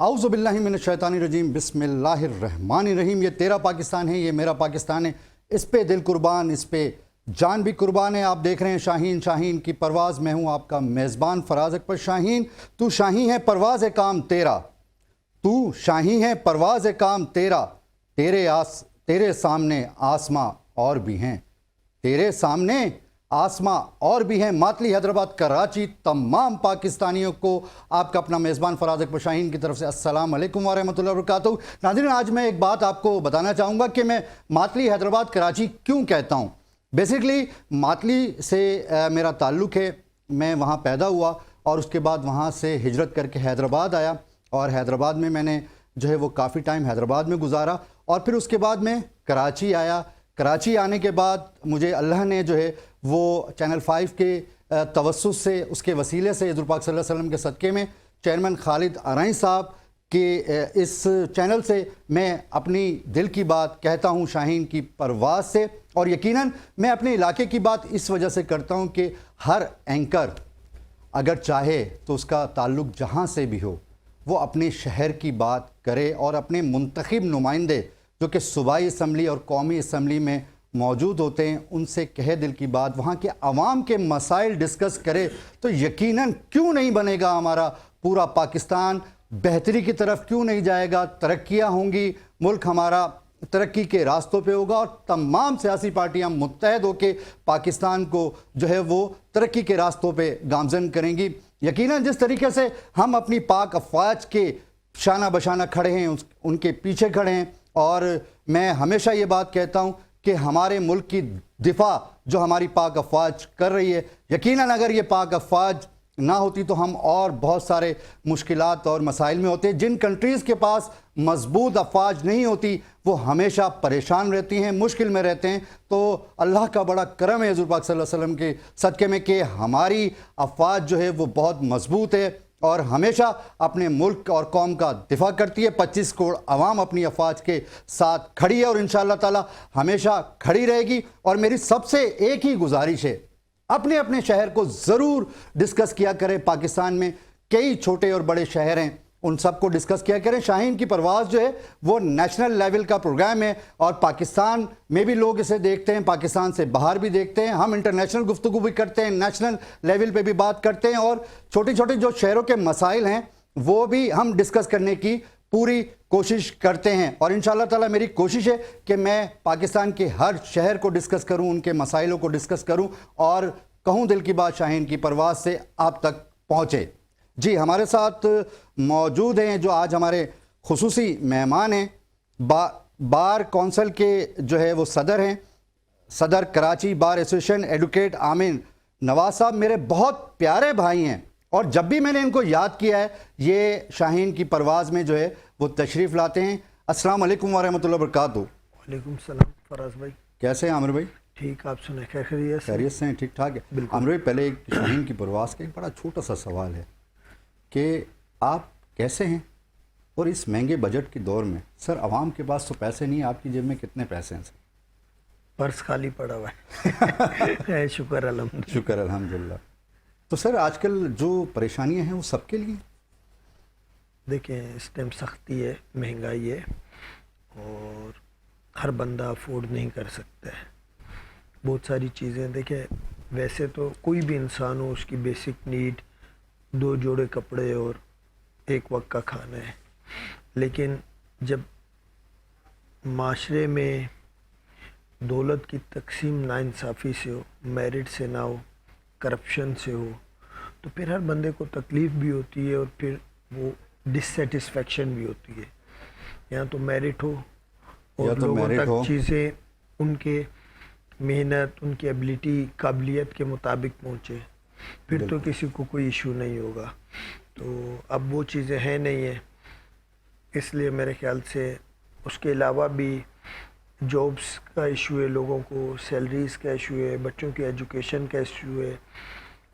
اعوذ باللہ من الشیطان الرجیم بسم اللہ الرحمن الرحیم۔ یہ تیرا پاکستان ہے، یہ میرا پاکستان ہے، اس پہ دل قربان، اس پہ جان بھی قربان ہے۔ آپ دیکھ رہے ہیں شاہین شاہین کی پرواز، میں ہوں آپ کا میزبان فراز اکبر شاہین۔ تو شاہین ہے پرواز کام تیرا، تو شاہین ہے پرواز کام تیرا، تیرے سامنے آسماں اور بھی ہیں، تیرے سامنے آسماں اور بھی ہیں۔ ماتلی حیدرآباد کراچی تمام پاکستانیوں کو آپ کا اپنا میزبان فراز اکبر شاہین کی طرف سے السلام علیکم ورحمۃ اللہ وبرکاتہ۔ ناظرین، آج میں ایک بات آپ کو بتانا چاہوں گا کہ میں ماتلی حیدرآباد کراچی کیوں کہتا ہوں۔ بیسیکلی ماتلی سے میرا تعلق ہے، میں وہاں پیدا ہوا اور اس کے بعد وہاں سے ہجرت کر کے حیدرآباد آیا، اور حیدرآباد میں نے جو ہے وہ کافی ٹائم حیدرآباد میں گزارا، اور پھر اس کے بعد میں کراچی آیا۔ کراچی آنے کے بعد مجھے اللہ نے جو ہے وہ چینل 5 کے توسط سے، اس کے وسیلے سے، حضور پاک صلی اللہ علیہ وسلم کے صدقے میں چیئرمین خالد ارائیں صاحب کے اس چینل سے میں اپنی دل کی بات کہتا ہوں شاہین کی پرواز سے، اور یقیناً میں اپنے علاقے کی بات اس وجہ سے کرتا ہوں کہ ہر اینکر اگر چاہے تو اس کا تعلق جہاں سے بھی ہو، وہ اپنے شہر کی بات کرے اور اپنے منتخب نمائندے جو کہ صوبائی اسمبلی اور قومی اسمبلی میں موجود ہوتے ہیں ان سے کہے دل کی بات، وہاں کے عوام کے مسائل ڈسکس کرے، تو یقیناً کیوں نہیں بنے گا ہمارا پورا پاکستان، بہتری کی طرف کیوں نہیں جائے گا، ترقیاں ہوں گی، ملک ہمارا ترقی کے راستوں پہ ہوگا، اور تمام سیاسی پارٹیاں متحد ہو کے پاکستان کو جو ہے وہ ترقی کے راستوں پہ گامزن کریں گی۔ یقیناً جس طریقے سے ہم اپنی پاک افواج کے شانہ بشانہ کھڑے ہیں، ان کے پیچھے کھڑے ہیں، اور میں ہمیشہ یہ بات کہتا ہوں کہ ہمارے ملک کی دفاع جو ہماری پاک افواج کر رہی ہے، یقیناً اگر یہ پاک افواج نہ ہوتی تو ہم اور بہت سارے مشکلات اور مسائل میں ہوتے۔ جن کنٹریز کے پاس مضبوط افواج نہیں ہوتی وہ ہمیشہ پریشان رہتی ہیں، مشکل میں رہتے ہیں۔ تو اللہ کا بڑا کرم ہے حضور پاک صلی اللہ علیہ وسلم کے صدقے میں کہ ہماری افواج جو ہے وہ بہت مضبوط ہے اور ہمیشہ اپنے ملک اور قوم کا دفاع کرتی ہے۔ 25 کروڑ عوام اپنی افواج کے ساتھ کھڑی ہے اور انشاءاللہ تعالی ہمیشہ کھڑی رہے گی۔ اور میری سب سے ایک ہی گزارش ہے، اپنے اپنے شہر کو ضرور ڈسکس کیا کریں۔ پاکستان میں کئی چھوٹے اور بڑے شہر ہیں، ان سب کو ڈسکس کیا کریں۔ شاہین کی پرواز جو ہے وہ نیشنل لیول کا پروگرام ہے، اور پاکستان میں بھی لوگ اسے دیکھتے ہیں، پاکستان سے باہر بھی دیکھتے ہیں۔ ہم انٹرنیشنل گفتگو بھی کرتے ہیں، نیشنل لیول پہ بھی بات کرتے ہیں، اور چھوٹی چھوٹی جو شہروں کے مسائل ہیں وہ بھی ہم ڈسکس کرنے کی پوری کوشش کرتے ہیں۔ اور انشاءاللہ تعالی میری کوشش ہے کہ میں پاکستان کے ہر شہر کو ڈسکس کروں، ان کے مسائلوں کو ڈسکس کروں، اور کہوں دل کی بات شاہین کی پرواز سے آپ تک پہنچے۔ جی، ہمارے ساتھ موجود ہیں جو آج ہمارے خصوصی مہمان ہیں، بار کونسل کے جو ہے وہ صدر ہیں، صدر کراچی بار ایسوسیشن ایڈوکیٹ عامر نواز صاحب، میرے بہت پیارے بھائی ہیں، اور جب بھی میں نے ان کو یاد کیا ہے یہ شاہین کی پرواز میں جو ہے وہ تشریف لاتے ہیں۔ السلام علیکم ورحمۃ اللہ وبرکاتہ۔ وعلیکم السلام فراز بھائی، کیسے ہیں عامر بھائی؟ ٹھیک، آپ سنیں؟ خیریت سے ہیں؟ ٹھیک ٹھاک ہے۔ عامر بھائی، پہلے ایک شاہین کی پرواز کا ایک بڑا چھوٹا سا سوال ہے کہ آپ کیسے ہیں، اور اس مہنگے بجٹ کے دور میں سر عوام کے پاس تو پیسے نہیں، آپ کی جیب میں کتنے پیسے ہیں سر؟ پرس خالی پڑا ہوا ہے شکر الحمدللہ۔ شکر الحمدللہ۔ تو سر آج کل جو پریشانیاں ہیں وہ سب کے لیے؟ دیکھیں، اس ٹائم سختی ہے، مہنگائی ہے، اور ہر بندہ افورڈ نہیں کر سکتا ہے بہت ساری چیزیں۔ دیکھیں، ویسے تو کوئی بھی انسان ہو، اس کی بیسک نیڈ 2 جوڑے کپڑے اور 1 وقت کا کھانا ہے، لیکن جب معاشرے میں دولت کی تقسیم ناانصافی سے ہو، میرٹ سے نہ ہو، کرپشن سے ہو، تو پھر ہر بندے کو تکلیف بھی ہوتی ہے، اور پھر وہ ڈسسیٹسفیکشن بھی ہوتی ہے۔ یا تو میرٹ ہو اور لوگوں تک چیزیں ان کے محنت، ان کی ایبلٹی، قابلیت کے مطابق پہنچے، پھر تو کسی کو کوئی ایشو نہیں ہوگا۔ تو اب وہ چیزیں ہیں نہیں ہیں، اس لیے میرے خیال سے اس کے علاوہ بھی جابس کا ایشو ہے، لوگوں کو سیلریز کا ایشو ہے، بچوں کی ایجوکیشن کا ایشو ہے۔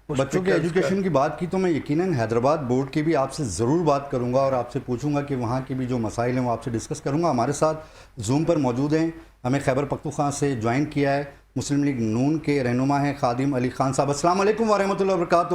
بچوں کے ایجوکیشن کی بات کی تو میں یقیناً حیدرآباد بورڈ کی بھی آپ سے ضرور بات کروں گا، اور آپ سے پوچھوں گا کہ وہاں کی بھی جو مسائل ہیں وہ آپ سے ڈسکس کروں گا۔ ہمارے ساتھ زوم پر موجود ہیں، ہمیں خیبر پختونخوا سے جوائن کیا ہے، مسلم لیگ نون کے رہنما ہیں خادم علی خان صاحب۔ السلام علیکم ورحمۃ اللہ وبرکاتہ۔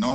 9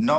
9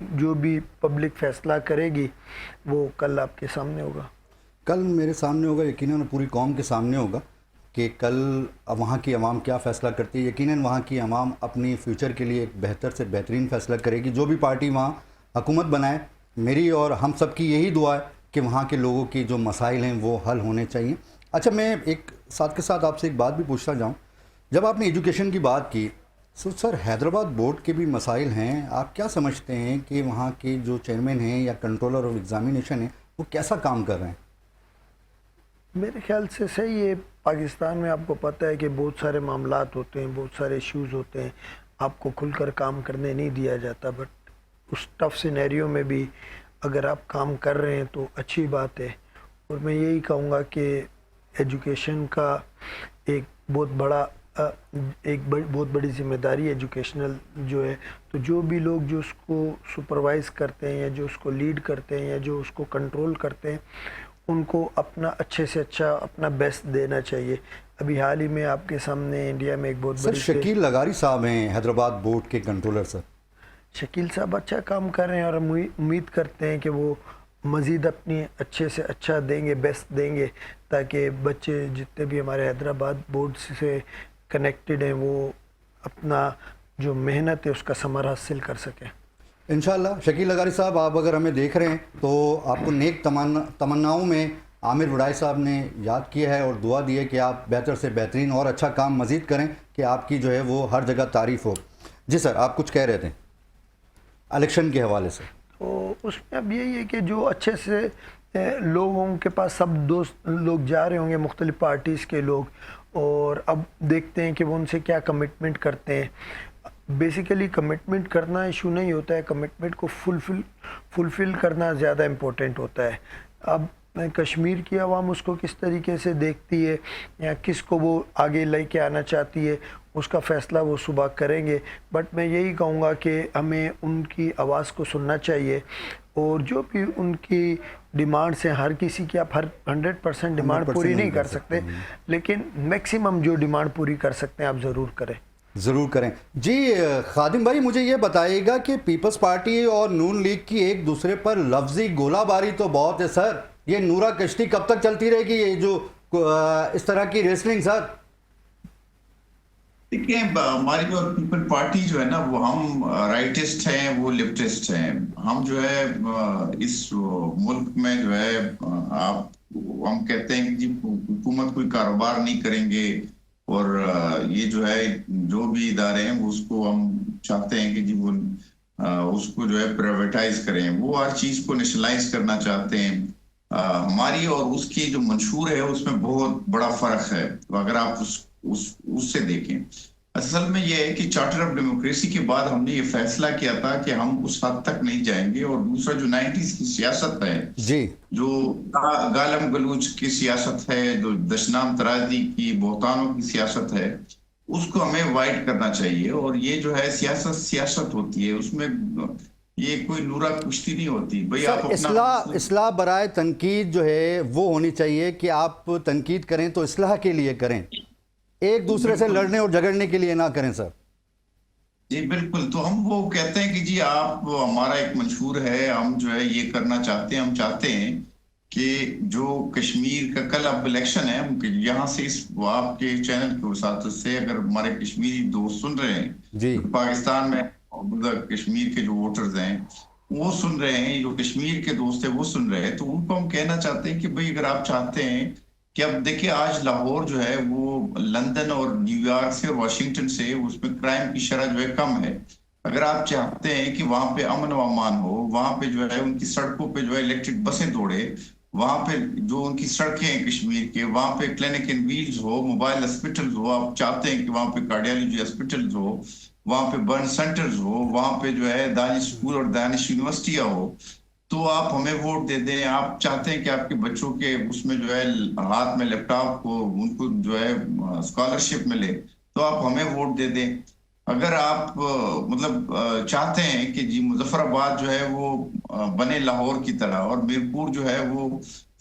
جو بھی پبلک فیصلہ کرے گی وہ کل آپ کے سامنے ہوگا. کل میرے سامنے ہوگا، یقیناً پوری قوم کے سامنے ہوگا کہ کل وہاں کی عوام کیا فیصلہ کرتی ہے. یقیناً وہاں کی عوام اپنی فیوچر کے لیے ایک بہتر سے بہترین فیصلہ کرے گی. جو بھی پارٹی وہاں حکومت بنائے، میری اور ہم سب کی یہی دعا ہے کہ وہاں کے لوگوں کی جو مسائل ہیں وہ حل ہونے چاہیے. اچھا، میں ایک ساتھ کے ساتھ آپ سے ایک بات بھی پوچھنا چاہوں. جب آپ نے ایجوکیشن کی بات کی، سر حیدرآباد بورڈ کے بھی مسائل ہیں. آپ کیا سمجھتے ہیں کہ وہاں کے جو چیئرمین ہیں یا کنٹرولر آف ایگزامینیشن ہیں وہ کیسا کام کر رہے ہیں؟ میرے خیال سے صحیح ہے. پاکستان میں آپ کو پتہ ہے کہ بہت سارے معاملات ہوتے ہیں، بہت سارے ایشوز ہوتے ہیں، آپ کو کھل کر کام کرنے نہیں دیا جاتا. بٹ اس ٹف سینیریو میں بھی اگر آپ کام کر رہے ہیں تو اچھی بات ہے. اور میں یہی کہوں گا کہ ایجوکیشن کا ایک بہت بڑی ذمہ داری ایجوکیشنل جو ہے. تو جو بھی لوگ جو اس کو سپروائز کرتے ہیں یا جو اس کو لیڈ کرتے ہیں یا جو اس کو کنٹرول کرتے ہیں، ان کو اپنا اچھے سے اچھا اپنا بیسٹ دینا چاہیے. ابھی حال ہی میں آپ کے سامنے انڈیا میں ایک بہت سر بڑی شکیل لغاری صاحب ہیں حیدرآباد بورڈ کے کنٹرولر. سر شکیل صاحب اچھا کام کر رہے ہیں اور ہم امید کرتے ہیں کہ وہ مزید اپنی اچھے سے اچھا دیں گے، بیسٹ دیں گے، تاکہ بچے جتنے بھی ہمارے حیدرآباد بورڈ سے کنیکٹڈ ہیں وہ اپنا جو محنت ہے اس کا ثمر حاصل کر سکیں. انشاءاللہ. شکیل لغاری صاحب، آپ اگر ہمیں دیکھ رہے ہیں تو آپ کو نیک تمناؤں میں عامر وڈائی صاحب نے یاد کیا ہے اور دعا دی ہے کہ آپ بہتر سے بہترین اور اچھا کام مزید کریں کہ آپ کی جو ہے وہ ہر جگہ تعریف ہو. جی سر، آپ کچھ کہہ رہے تھے الیکشن کے حوالے سے. تو اس میں اب یہی ہے کہ جو اچھے سے لوگوں کے پاس سب دوست لوگ جا رہے ہوں گے، مختلف پارٹیز کے لوگ، اور اب دیکھتے ہیں کہ وہ ان سے کیا کمٹمنٹ کرتے ہیں. بیسیکلی کمٹمنٹ کرنا ایشو نہیں ہوتا ہے، کمٹمنٹ کو فلفل کرنا زیادہ امپورٹنٹ ہوتا ہے. اب کشمیر کی عوام اس کو کس طریقے سے دیکھتی ہے یا کس کو وہ آگے لے کے آنا چاہتی ہے، اس کا فیصلہ وہ صبح کریں گے. بٹ میں یہی کہوں گا کہ ہمیں ان کی آواز کو سننا چاہیے، اور جو بھی ان کی ڈیمانڈس ہیں، ہر کسی کی آپ 100% ڈیمانڈ پوری نہیں کر سکتے، لیکن میکسیمم جو ڈیمانڈ پوری کر سکتے ہیں آپ ضرور کریں. ضرور کریں. جی خادم بھائی، مجھے یہ بتائیے گا کہ پیپلز پارٹی اور نون لیگ کی ایک دوسرے پر لفظی گولہ باری تو بہت ہے سر. یہ نورا کشتی کب تک چلتی رہے گی، یہ جو اس طرح کی ریسلنگ سر؟ دیکھیں، ہماری جو پیپل پارٹی جو ہے نا، وہ ہم رائٹسٹ ہیں، وہ لیفٹسٹ ہیں. ہم جو ہے اس ملک میں جو ہے ہم کہتے ہیں کہ جی حکومت کوئی کاروبار نہیں کریں گے، اور یہ جو ہے جو بھی ادارے ہیں اس کو ہم چاہتے ہیں کہ جی وہ اس کو جو ہے پرائیویٹائز کریں. وہ ہر چیز کو نیشنلائز کرنا چاہتے ہیں. ہماری اور اس کی جو منشور ہے اس میں بہت بڑا فرق ہے. اگر آپ اس سے دیکھیں، اصل میں یہ ہے کہ چارٹر آف ڈیموکریسی کے بعد ہم نے یہ فیصلہ کیا تھا کہ ہم اس حد تک نہیں جائیں گے. اور دوسرا جو 90s کی سیاست ہے، جی، جو گالم گلوچ کی سیاست ہے، جو دشنام ترازی کی بہتانوں کی سیاست ہے، اس کو ہمیں اوائڈ کرنا چاہیے. اور یہ جو ہے سیاست ہوتی ہے، اس میں یہ کوئی نورا کشتی نہیں ہوتی. بھئی آپ اصلاح برائے تنقید جو ہے وہ ہونی چاہیے کہ آپ تنقید کریں تو اصلاح کے لیے کریں، ایک دوسرے سے لڑنے اور جھگڑنے کے لیے نہ کریں سر. جی بالکل. تو ہم وہ کہتے ہیں کہ جی آپ ہمارا ایک منشور ہے، ہم جو ہے یہ کرنا چاہتے ہیں. ہم چاہتے ہیں کہ جو کشمیر کا کل اب الیکشن ہے، یہاں سے اس آپ کے چینل کی وساطت سے اگر ہمارے کشمیری دوست سن رہے ہیں، جی، پاکستان میں کشمیر کے جو ووٹرز ہیں وہ سن رہے ہیں، جو کشمیر کے دوست ہیں وہ سن رہے ہیں، تو ان کو ہم کہنا چاہتے ہیں کہ بھئی اگر آپ چاہتے ہیں کہ اب دیکھیں آج لاہور جو ہے وہ لندن اور نیو یارک سے اور واشنگٹن سے اس میں کرائم کی شرح جو ہے کم ہے. اگر آپ چاہتے ہیں کہ وہاں پہ امن و امان ہو، وہاں پہ جو ہے ان کی سڑکوں پہ جو ہے الیکٹرک بسیں دوڑے، وہاں پہ جو ان کی سڑکیں ہیں کشمیر کے، وہاں پہ کلینک ان ویلز ہو، موبائل ہاسپٹلز ہو، آپ چاہتے ہیں کہ وہاں پہ کارڈیالوجی ہاسپٹلز ہو، وہاں پہ برن سینٹرز ہو، وہاں پہ جو ہے دانش اسکول اور دانش یونیورسٹیاں ہو، تو آپ ہمیں ووٹ دے دیں. آپ چاہتے ہیں کہ آپ کے بچوں کے اس میں جو ہے ہاتھ میں لیپ ٹاپ کو ان کو جو ہے اسکالرشپ ملے، تو آپ ہمیں ووٹ دے دیں. اگر آپ مطلب چاہتے ہیں کہ جی مظفر آباد جو ہے وہ بنے لاہور کی طرح اور میرپور جو ہے وہ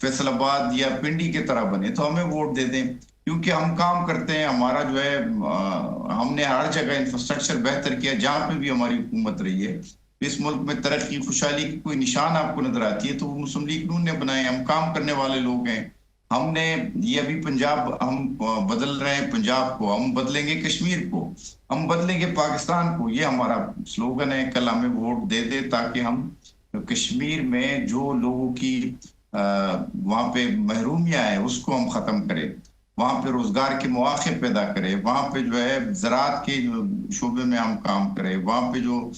فیصل آباد یا پنڈی کی طرح بنے، تو ہمیں ووٹ دے دیں. کیونکہ ہم کام کرتے ہیں، ہمارا جو ہے ہم نے ہر جگہ انفراسٹرکچر بہتر کیا جہاں پہ بھی ہماری حکومت رہی ہے. اس ملک میں ترقی خوشحالی کی کوئی نشان آپ کو نظر آتی ہے تو وہ مسلم لیگ نون نے بنائے. ہم کام کرنے والے لوگ ہیں. ہم نے یہ ابھی پنجاب ہم بدل رہے ہیں, پنجاب کو ہم بدلیں گے, کشمیر کو ہم بدلیں گے, پاکستان کو. یہ ہمارا سلوگن ہے. کل ہمیں ووٹ دے دے تاکہ ہم کشمیر میں جو لوگوں کی وہاں پہ محرومیاں ہیں اس کو ہم ختم کریں, وہاں پہ روزگار کے مواقع پیدا کرے, وہاں پہ جو ہے زراعت کے شعبے میں ہم کام کریں, وہاں پہ جو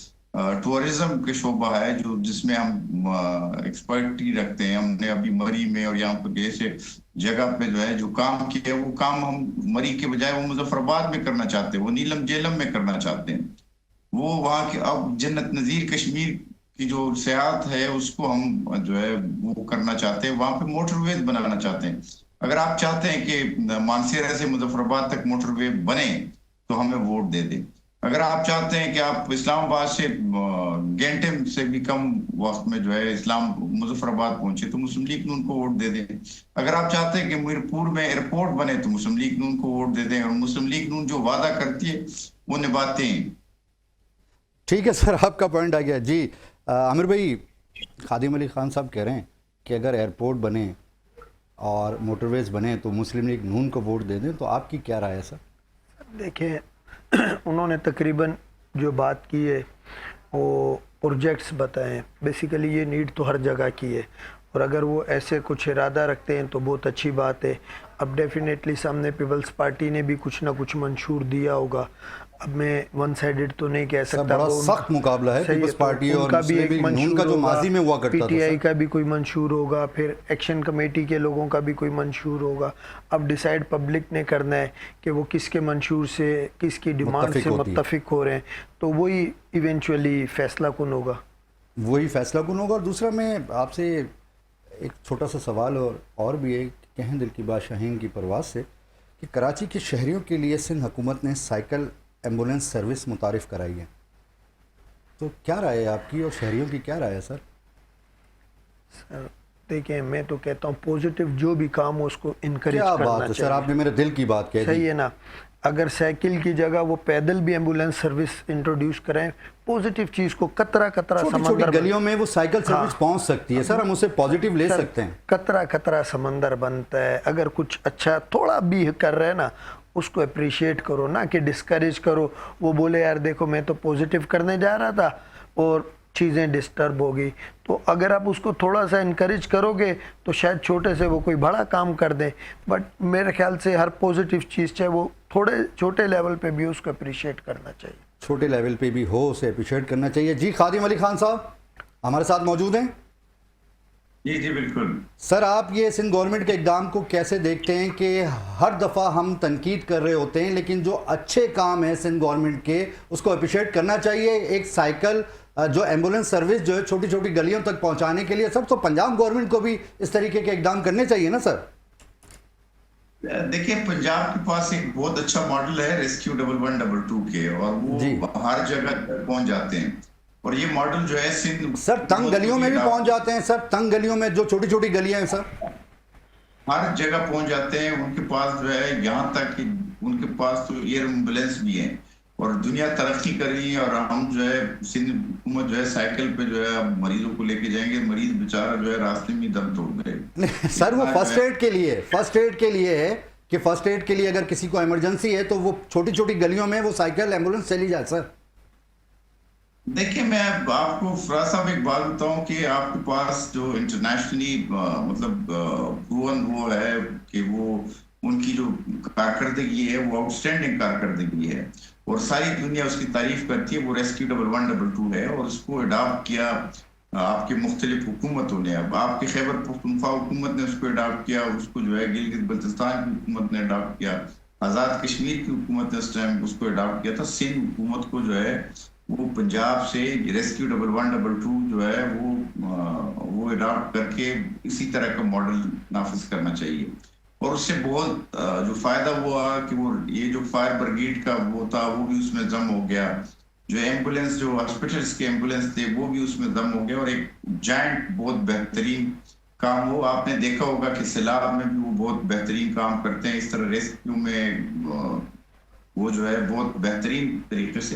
ٹورزم کے شعبہ ہے جو جس میں ہم ایکسپرٹی رکھتے ہیں. ہم نے ابھی مری میں اور یہاں پہ جیسے جگہ پہ جو ہے جو کام کیا وہ کام ہم مری کے بجائے وہ مظفر آباد میں کرنا چاہتے ہیں, وہ نیلم جیلم میں کرنا چاہتے ہیں, وہ وہاں کے اب جنت نظیر کشمیر کی جو سیاحت ہے اس کو ہم جو ہے وہ کرنا چاہتے ہیں, وہاں پہ موٹر ویز بنانا چاہتے ہیں. اگر آپ چاہتے ہیں کہ مانسہرہ سے مظفر آباد تک موٹر وے بنے تو ہمیں ووٹ دے دیں. اگر آپ چاہتے ہیں کہ آپ اسلام آباد سے گھنٹے سے بھی کم وقت میں جو ہے مظفر آباد پہنچے تو مسلم لیگ نون کو ووٹ دے دیں. اگر آپ چاہتے ہیں کہ میرپور میں ایئرپورٹ بنے تو مسلم لیگ نون کو ووٹ دے دیں. اور مسلم لیگ نون جو وعدہ کرتی ہے وہ نبھاتے ہیں. ٹھیک ہے سر, آپ کا پوائنٹ آ گیا. جی عامر بھائی, خادم علی خان صاحب کہہ رہے ہیں کہ اگر ایئرپورٹ بنے اور موٹر ویز بنے تو مسلم لیگ نون کو ووٹ دے دیں, تو آپ کی کیا رائے ہے سر؟ دیکھیں انہوں نے تقریباً جو بات کی ہے وہ پروجیکٹس بتائیں. بیسیکلی یہ نیڈ تو ہر جگہ کی ہے اور اگر وہ ایسے کچھ ارادہ رکھتے ہیں تو بہت اچھی بات ہے. اب ڈیفینیٹلی سامنے پیپلز پارٹی نے بھی کچھ نہ کچھ منشور دیا ہوگا. اب میں ون سائیڈڈ تو نہیں کہہ سکتا, بڑا سخت مقابلہ ہے پیپلز پارٹی اور مسلم لیگ نون کا جو ماضی میں ہوا کرتا تھا. پی ٹی آئی کا بھی کوئی منشور ہوگا, پھر ایکشن کمیٹی کے لوگوں کا بھی کوئی منشور ہوگا. اب ڈیسائیڈ پبلک نے کرنا ہے کہ وہ کس کے منشور سے, کس کی ڈیمانڈ سے متفق ہو رہے ہیں, تو وہی ایونچولی فیصلہ کن ہوگا. وہی فیصلہ کن ہوگا. اور دوسرا میں آپ سے ایک چھوٹا سا سوال اور بھی ہے, کہیں دل کی بات شاہین کی پرواز سے, کہ کراچی کے شہریوں کے لیے سندھ حکومت نے سائیکل ایمبولینس سروس متعارف کرائی ہے, تو کیا رائے ہے آپ کی اور شہریوں کی کیا رائے ہے سر؟ سر دیکھیں میں تو کہتا ہوں پوزیٹیو جو بھی کام ہو اس کو انکریج کرنا چاہیے. کیا بات ہے سر, آپ نے میرے دل کی بات کہہ دی. صحیح ہے نا. اگر سائیکل کی جگہ وہ پیدل بھی ایمبولینس سروس انٹروڈیوس کریں, پوزیٹیو چیز کو قطرہ چھوٹی گلیوں میں وہ سائیکل سروس پہنچ سکتی ہے سر, ہم اسے پوزیٹیو لے سکتے ہیں. قطرہ سمندر بنتا ہے. اگر کچھ اچھا تھوڑا بھی کر رہے ہیں نا اس کو اپریشیٹ کرو, نہ کہ ڈسکریج کرو. وہ بولے یار دیکھو میں تو پوزیٹیو کرنے جا رہا تھا اور چیزیں ڈسٹرب ہوگی. تو اگر آپ اس کو تھوڑا سا انکریج کرو گے تو شاید چھوٹے سے وہ کوئی بڑا کام کر دیں. بٹ میرے خیال سے ہر پوزیٹیو چیز چاہے وہ تھوڑے چھوٹے لیول پہ بھی اس کو اپریشیٹ کرنا چاہیے. چھوٹے لیول پہ بھی ہو اسے اپریشیٹ کرنا چاہیے. جی خادم علی خان صاحب ہمارے ساتھ موجود ہیں. جی بالکل سر, آپ یہ سندھ گورنمنٹ کے اقدام کو کیسے دیکھتے ہیں کہ ہر دفعہ ہم تنقید کر رہے ہوتے ہیں لیکن جو اچھے کام ہیں سندھ گورنمنٹ کے اس کو اپریشیٹ کرنا چاہیے. ایک سائیکل جو ایمبولینس سروس جو ہے چھوٹی چھوٹی گلیوں تک پہنچانے کے لیے سب تو پنجاب گورنمنٹ کو بھی اس طریقے کے اقدام کرنے چاہیے نا سر؟ دیکھیں پنجاب کے پاس ایک بہت اچھا ماڈل ہے ریسکیو 1112 کے, اور وہ ہر جگہ پہنچ جاتے ہیں. اور یہ ماڈل جو ہے سر تنگ گلیوں میں بھی پہنچ جاتے ہیں سر, تنگ گلیوں میں جو چھوٹی چھوٹی گلیاں ہیں سر ہر جگہ پہنچ جاتے ہیں. ان کے پاس جو ہے یہاں تک کہ ان کے پاس تو ایئر ایمبولینس بھی ہیں. اور دنیا ترقی کر رہی ہے اور ہم جو ہے سندھ حکومت جو ہے سائیکل پہ جو ہے مریضوں کو لے کے جائیں گے. مریض بیچارہ جو ہے راستے میں دم توڑ گئے. سر وہ فرسٹ ایڈ کے لیے ہے کہ فرسٹ ایڈ کے لیے اگر کسی کو ایمرجنسی ہے تو وہ چھوٹی چھوٹی گلیوں میں وہ سائیکل ایمبولینس چلی جائے. سر دیکھیں میں آپ کو فراز صاحب ایک بات بتاؤں کہ آپ کے پاس جو انٹرنیشنلی مطلب وہ ہے کہ وہ ان کی جو کارکردگی ہے وہ آؤٹ اسٹینڈنگ کارکردگی ہے اور ساری دنیا اس کی تعریف کرتی ہے. وہ ریسکیو 1112 ہے اور اس کو اڈاپٹ کیا آپ کے مختلف حکومتوں نے. اب آپ کی خیبر پختونخوا حکومت نے اس کو اڈاپٹ کیا, اس کو جو ہے گلگت بلتستان کی حکومت نے اڈاپٹ کیا, آزاد کشمیر کی حکومت نے اس ٹائم اس کو اڈاپٹ کیا تھا. سندھ حکومت کو جو ہے وہ پنجاب سے ریسکیو 1112 جو ہے وہ اڈاپٹ کر کے اسی طرح کا ماڈل نافذ کرنا چاہیے. اور اس سے بہت جو فائدہ ہوا کہ وہ یہ جو فائر بریگیڈ کا وہ تھا وہ بھی اس میں ضم ہو گیا. جو ایمبولینس جو ہاسپٹلس کے ایمبولینس تھے وہ بھی اس میں ضم ہو گیا اور ایک جائنٹ بہت بہترین کام ہو. آپ نے دیکھا ہوگا کہ سیلاب میں بھی وہ بہت بہترین کام کرتے ہیں. اس طرح ریسکیو میں وہ جو ہے بہت بہترین طریقے سے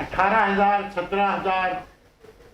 18,000, 17,000।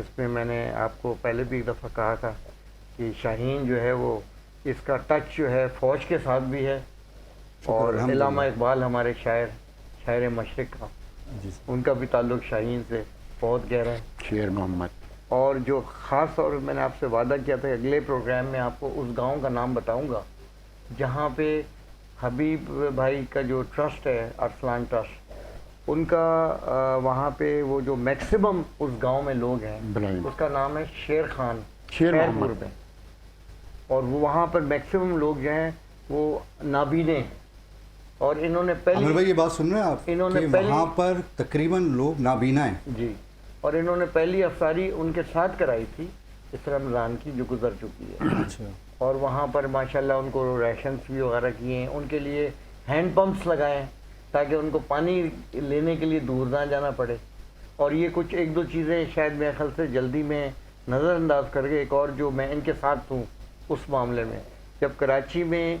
اس میں نے آپ کو پہلے بھی ایک دفعہ کہا تھا کہ شاہین جو ہے وہ اس کا ٹچ جو ہے فوج کے ساتھ بھی ہے، اور علامہ اقبال ہمارے شاعر مشرق کا، ان کا بھی تعلق شاہین سے بہت گہرا ہے. شیر محمد. اور جو خاص طور پہ میں نے آپ سے وعدہ کیا تھا اگلے پروگرام میں آپ کو اس گاؤں کا نام بتاؤں گا جہاں پہ حبیب بھائی کا جو ٹرسٹ ہے ارسلان ٹرسٹ، ان کا وہاں پہ وہ جو میکسیمم اس گاؤں میں لوگ ہیں اس کا نام ہے شیر خان، شیر خیر محمد. پور میں. اور وہ وہاں پر میکسیمم لوگ جو ہیں وہ نابینے ہیں، اور انہوں نے عامر بھائی یہ بات سن رہے ہیں آپ انہوں نے کہ پہلی وہاں پر تقریباً لوگ نابینا ہیں. جی، اور انہوں نے پہلی افطاری ان کے ساتھ کرائی تھی اس رمضان کی جو گزر چکی ہے. اچھا. اور وہاں پر ماشاءاللہ ان کو ریشنز بھی وغیرہ کیے ہیں، ان کے لیے ہینڈ پمپس لگائے ہیں تاکہ ان کو پانی لینے کے لیے دور نہ جانا پڑے. اور یہ کچھ ایک دو چیزیں شاید میرے خیال سے جلدی میں نظر انداز کر کے، ایک اور جو میں ان کے ساتھ ہوں اس معاملے میں، جب کراچی میں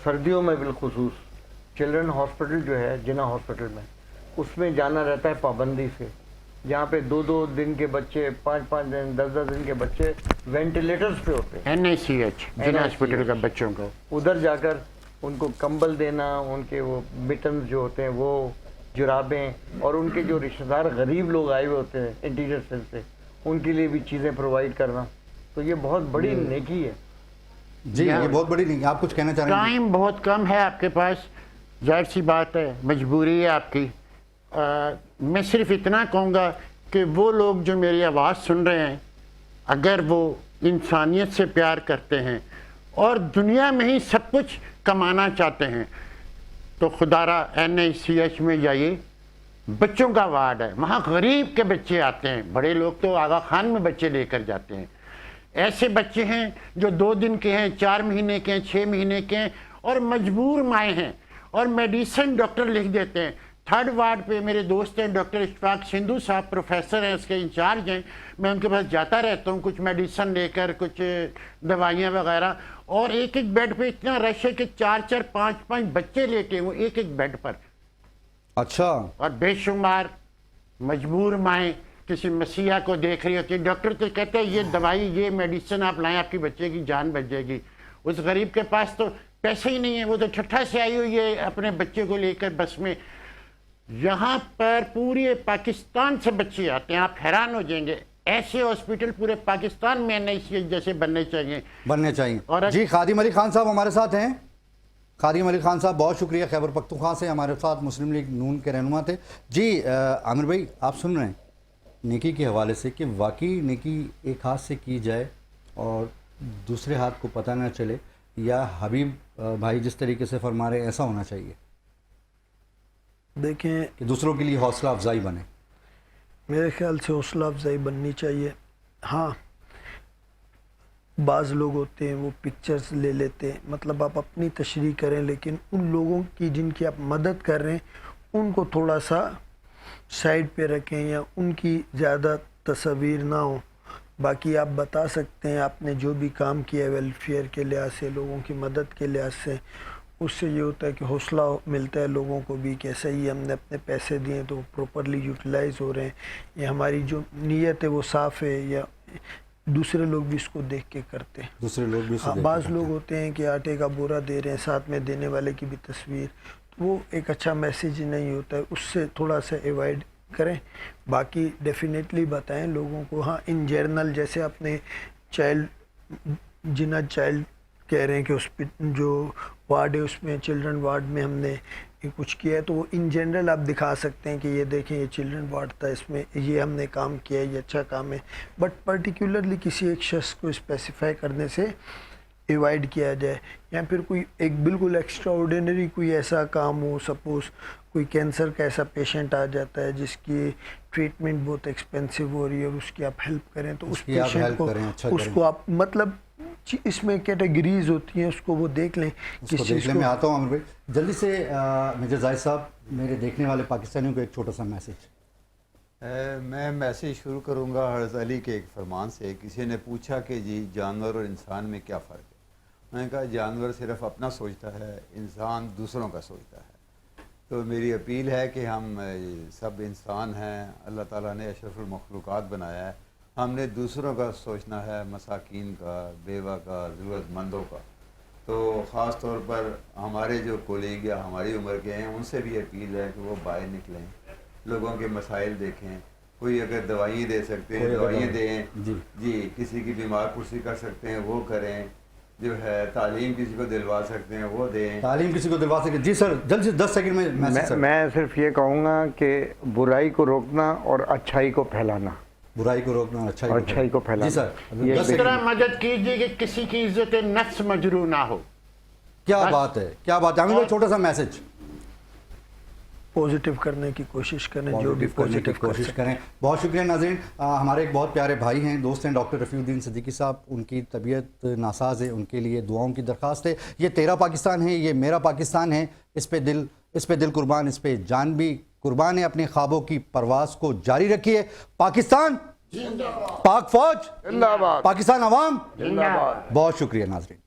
سردیوں میں بالخصوص چلڈرن ہاسپٹل جو ہے جنا ہاسپٹل میں، اس میں جانا رہتا ہے پابندی سے، جہاں پہ 2 دن کے بچے، 5 دن 10 دن کے بچے وینٹیلیٹرز پہ ہوتے ہیں. NICH جنا ہاسپٹل کا بچوں کو ادھر جا کر ان کو کمبل دینا، ان کے وہ بٹنز جو ہوتے ہیں وہ، جرابیں، اور ان کے جو رشتہ دار غریب لوگ آئے ہوئے ہوتے ہیں انٹیریئر سیل سے، ان کے لیے بھی چیزیں پرووائڈ کرنا. تو یہ بہت بڑی نیکی ہے. جی یہ بہت بڑی نہیں. آپ کچھ کہنا چاہ رہے ہیں؟ ٹائم بہت کم ہے آپ کے پاس، ظاہر سی بات ہے مجبوری ہے آپ کی. میں صرف اتنا کہوں گا کہ وہ لوگ جو میری آواز سن رہے ہیں، اگر وہ انسانیت سے پیار کرتے ہیں اور دنیا میں ہی سب کچھ کمانا چاہتے ہیں تو خدا را NICH میں جائیے. بچوں کا وارڈ ہے، وہاں غریب کے بچے آتے ہیں. بڑے لوگ تو آغا خان میں بچے لے کر جاتے ہیں. ایسے بچے ہیں جو 2 دن کے ہیں، 4 مہینے کے ہیں، 6 مہینے کے ہیں، اور مجبور مائیں ہیں، اور میڈیسن ڈاکٹر لکھ دیتے ہیں. 3rd وارڈ پہ میرے دوست ہیں ڈاکٹر اشفاق سندھو صاحب، پروفیسر ہیں، اس کے انچارج ہیں. میں ان کے پاس جاتا رہتا ہوں کچھ میڈیسن لے کر، کچھ دوائیاں وغیرہ. اور ایک بیڈ پہ اتنا رش ہے کہ 4 5 بچے لیٹے ہوئے ایک بیڈ پر. اچھا. اور بے شمار مجبور مائیں کسی مسیحا کو دیکھ رہی ہوتی ہے. ڈاکٹر تو کہتے ہیں یہ دوائی، یہ میڈیسن آپ لائیں، آپ کی بچے کی جان بچ جائے گی. اس غریب کے پاس تو پیسے ہی نہیں ہیں، وہ تو ٹھٹھا سے آئی ہوئی ہے اپنے بچے کو لے کر بس میں. یہاں پر پورے پاکستان سے بچے آتے ہیں، آپ حیران ہو جائیں گے. ایسے ہاسپٹل پورے پاکستان میں NICH جیسے بننے چاہیے. جی خادم علی خان صاحب ہمارے ساتھ ہیں. خادم علی خان صاحب بہت شکریہ، خیبر پختونخوا سے ہمارے ساتھ مسلم لیگ نون کے رہنما تھے. جی عامر بھائی آپ سن رہے ہیں نیکی کے حوالے سے کہ واقعی نیکی ایک ہاتھ سے کی جائے اور دوسرے ہاتھ کو پتہ نہ چلے، یا حبیب بھائی جس طریقے سے فرما رہے ہیں ایسا ہونا چاہیے دیکھیں کہ دوسروں کے لیے حوصلہ افزائی بنے؟ میرے خیال سے حوصلہ افزائی بننی چاہیے. ہاں بعض لوگ ہوتے ہیں وہ پکچرز لے لیتے ہیں، مطلب آپ اپنی تشریح کریں، لیکن ان لوگوں کی جن کی آپ مدد کر رہے ہیں ان کو تھوڑا سا سائڈ پہ رکھیں یا ان کی زیادہ تصاویر نہ ہوں. باقی آپ بتا سکتے ہیں آپ نے جو بھی کام کیا ہے ویلفیئر کے لحاظ سے، لوگوں کی مدد کے لحاظ سے، اس سے یہ ہوتا ہے کہ حوصلہ ملتا ہے لوگوں کو بھی کہ صحیح ہم نے اپنے پیسے دیے تو وہ پراپرلی یوٹیلائز ہو رہے ہیں، یا ہماری جو نیت ہے وہ صاف ہے، یا دوسرے لوگ بھی اس کو دیکھ کے کرتے ہیں. دوسرے لوگ بھی بعض لوگ ہوتے ہیں کہ آٹے کا بورا دے رہے ہیں، ساتھ میں دینے والے کی بھی تصویر، وہ ایک اچھا میسیج نہیں ہوتا ہے، اس سے تھوڑا سا ایوائڈ کریں. باقی ڈیفینیٹلی بتائیں لوگوں کو. ہاں ان جنرل جیسے اپنے جنا چائلڈ کہہ رہے ہیں کہ اس پہ جو وارڈ ہے اس میں چلڈرن وارڈ میں ہم نے کچھ کیا ہے، تو وہ ان جنرل آپ دکھا سکتے ہیں کہ یہ دیکھیں یہ چلڈرن وارڈ تھا، اس میں یہ ہم نے کام کیا ہے، یہ اچھا کام ہے. بٹ پرٹیکولرلی کسی ایک شخص کو اسپیسیفائی کرنے سے ایوائڈ کیا جائے. یا پھر کوئی ایک بالکل ایکسٹرا آرڈینری کوئی ایسا کام ہو، سپوز کوئی کینسر کا ایسا پیشنٹ آ جاتا ہے جس کی ٹریٹمنٹ بہت ایکسپینسو ہو رہی ہے اور اس کی آپ ہیلپ کریں، تو اس پیشنٹ کو اس کو آپ مطلب اس میں کیٹیگریز ہوتی ہیں، اس کو وہ دیکھ لیں. اس کو دیکھنے میں آتا ہوں عامر بھائی جلدی سے. میجر زاہد صاحب میرے دیکھنے والے پاکستانیوں کو ایک چھوٹا سا میسیج. میں میسیج شروع کروں گا حضرت علی کے ایک فرمان سے. کسی نے پوچھا کہ جی جانور اور انسان میں کیا فرق ہے؟ میں نے کہا جانور صرف اپنا سوچتا ہے، انسان دوسروں کا سوچتا ہے. تو میری اپیل ہے کہ ہم سب انسان ہیں، اللہ تعالیٰ نے اشرف المخلوقات بنایا ہے، ہم نے دوسروں کا سوچنا ہے، مساکین کا، بیوہ کا، ضرورت مندوں کا. تو خاص طور پر ہمارے جو کولیگ یا ہماری عمر کے ہیں ان سے بھی اپیل ہے کہ وہ باہر نکلیں، لوگوں کے مسائل دیکھیں. کوئی اگر دوائیں دے سکتے ہیں دوائیں دیں، جی کسی کی بیمار پرسی کر سکتے ہیں وہ کریں، جو ہے تعلیم کسی کو دلوا سکتے ہیں وہ دیں. تعلیم کسی کو دلوا سکتے. جی سر جلد سے 10 سیکنڈ میں میں صرف یہ کہوں گا کہ برائی کو روکنا اور اچھائی کو پھیلانا. برائی کو روکنا اور اچھائی کو پھیلانا. جی سر یہ اس طرح مدد کیجیے کہ کسی کی عزت نفس مجروح نہ ہو. کیا بات ہے، کیا بات ہے. عامر بھائی چھوٹا سا میسج. پازیٹیو کرنے کی کوشش کریں، جو بھی پازیٹیو پازیٹیو کوشش کریں. بہت شکریہ ناظرین. ہمارے ایک بہت پیارے بھائی ہیں، دوست ہیں، ڈاکٹر رفیع الدین صدیقی صاحب. ان کی طبیعت ناساز ہے، ان کے لیے دعاؤں کی درخواست ہے. یہ تیرا پاکستان ہے، یہ میرا پاکستان ہے. اس پہ دل قربان، اس پہ جان بھی قربان ہے. اپنے خوابوں کی پرواز کو جاری رکھیے. پاکستان پاک فوج، پاکستان عوام، بہت شکریہ ناظرین.